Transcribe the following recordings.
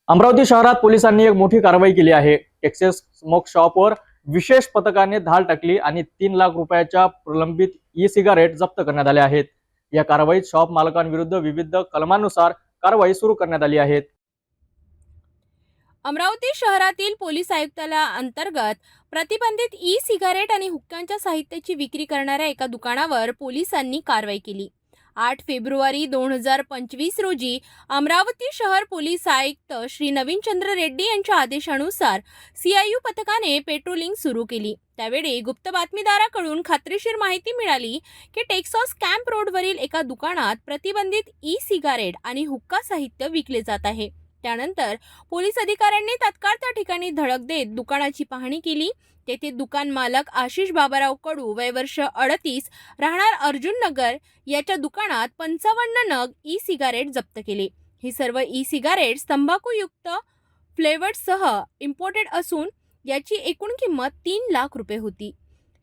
अमरावती शहरात पोलिसांनी एक मोठी कारवाई केली आहे। टेक्सास स्मोक शॉपवर विशेष पथकाने धाड टाकली आणि 3 लाख रुपयाच्या प्रलंबित ई सिगारेट जप्त करण्यात आले आहेत। या कारवाईत शॉप मालकांविरुद्ध विविध कलमांनुसार कारवाई सुरू करण्यात आली आहे। अमरावती शहरातील पोलीस आयुक्तालया अंतर्गत प्रतिबंधित ई सिगारेट आणि हुक्क्यांच्या साहित्याची विक्री करणाऱ्या एका दुकानावर पोलिसांनी कारवाई केली। 8 फेब्रुवारी 2025 रोजी अमरावती शहर पोलीस आयुक्त श्री नवीनचंद्र रेड्डी यांच्या आदेशानुसार सीआययू पथकाने पेट्रोलिंग सुरू केली। त्यावेळी गुप्त बातमीदाराकडून खात्रीशीर माहिती मिळाली की टेक्सास कॅम्प रोडवरील एका दुकानात प्रतिबंधित ई सिगारेट आणि हुक्का साहित्य विकले जात आहे। त्यानंतर पोलीस अधिकाऱ्यांनी तात्काळ त्या ठिकाणी धडक देत दुकानाची पाहणी केली। तेथे दुकान मालक आशिष बाबाराव कडू वय वर्ष 38 राहणार अर्जुन नगर याच्या दुकानात 55 नग ई सिगारेट जप्त केले। ही सर्व ई सिगारेट तंबाखूयुक्त फ्लेवर्ससह इम्पोर्टेड असून याची एकूण किंमत 3 लाख रुपये होती।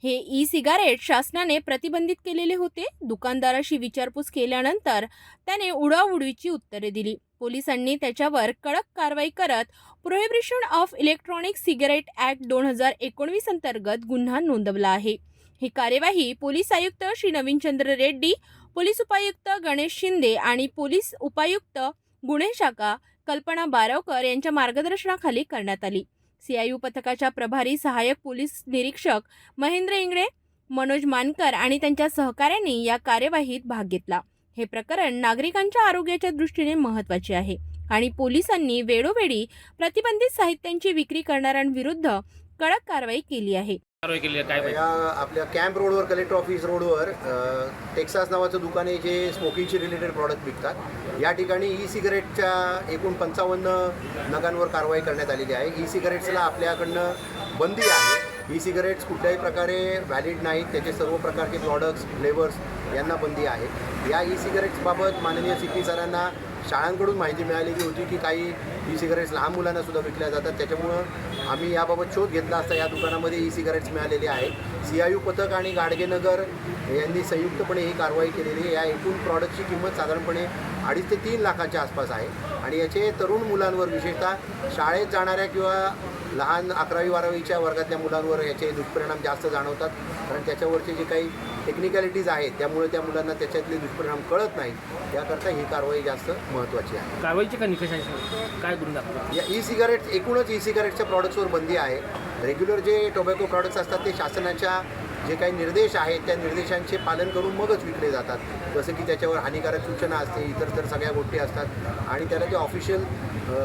हे ई सिगारेट शासनाने प्रतिबंधित केलेले होते। दुकानदाराशी विचारपूस केल्यानंतर त्याने उडवाउडवीची उत्तरे दिली। पोलिसांनी त्याच्यावर कडक कारवाई करत prohibition of electronic cigarette act 2019 अंतर्गत गुन्हा नोंदवला आहे। ही कार्यवाही पोलीस आयुक्त श्री नवीनचंद्र रेड्डी, पोलीस उपायुक्त गणेश शिंदे आणि पोलीस उपायुक्त गुन्हे शाखा कल्पना बारावकर यांच्या मार्गदर्शनाखाली करण्यात आली। सीआययू पथकाच्या प्रभारी सहाय्यक पोलीस निरीक्षक महेंद्र इंगळे, मनोज मानकर आणि त्यांच्या सहकाऱ्यांनी या कार्यवाहीत भाग घेतला। हे प्रकरण नागरिकांच्या आरोग्याच्या दृष्टीने महत्त्वाचे आहे आणि पोलिसांनी वेळोवेळी प्रतिबंधित साहित्यांची विक्री करणाऱ्यांविरुद्ध कडक कारवाई केली आहे। आपल्या कॅम्प रोडवर, कलेक्टर ऑफिस रोडवर टेक्सास नावाचं दुकान आहे जे स्मोकिंगशी रिलेटेड प्रॉडक्ट विकतात। या ठिकाणी ई सिगारेटच्या एकूण 55 नगांवर कारवाई करण्यात आलेली आहे। ई सिगारेट्सला आपल्याकडनं बंदी आहे। ई सिगारेट्स कुठल्याही प्रकारे व्हॅलिड नाहीत, त्याचे सर्व प्रकारचे प्रॉडक्ट्स, फ्लेवर्स यांना बंदी आहे। या ई सिगारेट्सबाबत माननीय CP सरांना शाळांकडून माहिती मिळालेली होती की काही ई सिगारेट्स लहान मुलांना सुद्धा विकल्या जातात। त्याच्यामुळं आम्ही याबाबत शोध घेतला असता या दुकानामध्ये ई सिगारेट्स मिळालेले आहेत। सीआययू पथक आणि गाडगेनगर यांनी संयुक्तपणे ही कारवाई केलेली आहे। या एकूण प्रॉडक्टची किंमत साधारणपणे 2.5 ते 3 लाखाच्या आसपास आहे आणि याचे तरुण मुलांवर, विशेषतः शाळेत जाणाऱ्या किंवा लहान 11वी-12वीच्या वर्गातल्या मुलांवर याचे दुष्परिणाम जास्त जाणवतात, कारण त्याच्यावरचे जे काही टेक्निकॅलिटीज आहेत त्यामुळे त्या मुलांना त्याच्यातले दुष्परिणाम कळत नाहीत। त्याकरता ही कारवाई जास्त महत्त्वाची आहे। कारवाईचे काय निकष काय गुन्हा? या ई सिगारेट, एकूणच ई सिगारेटच्या प्रॉडक्ट्सवर बंदी आहे। रेग्युलर जे टोबॅको प्रॉडक्ट्स असतात ते शासनाच्या जे काही निर्देश आहेत त्या निर्देशांचे पालन करून मगच विकले जातात। जसं की त्याच्यावर हानिकारक सूचना असते, इतर सगळ्या गोष्टी असतात आणि त्याला ते ऑफिशियल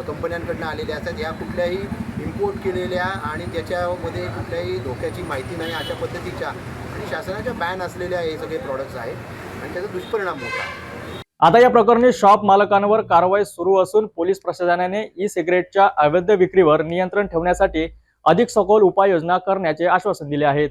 कंपन्यांकडून आलेल्या असतात। या कुठल्याही इम्पोर्ट केलेल्या आणि त्याच्यामध्ये कुठल्याही धोक्याची माहिती नाही अशा पद्धतीच्या आणि शासनाच्या बॅन असलेल्या हे सगळे प्रॉडक्ट्स आहेत आणि त्याचा दुष्परिणाम होता। आता या प्रकरणी शॉप मालकांवर कारवाई सुरू असून पोलीस प्रशासनाने ई सिगारेटच्या अवैध विक्रीवर नियंत्रण ठेवण्यासाठी अधिक सखोल उपाययोजना करण्याचे आश्वासन दिले आहे।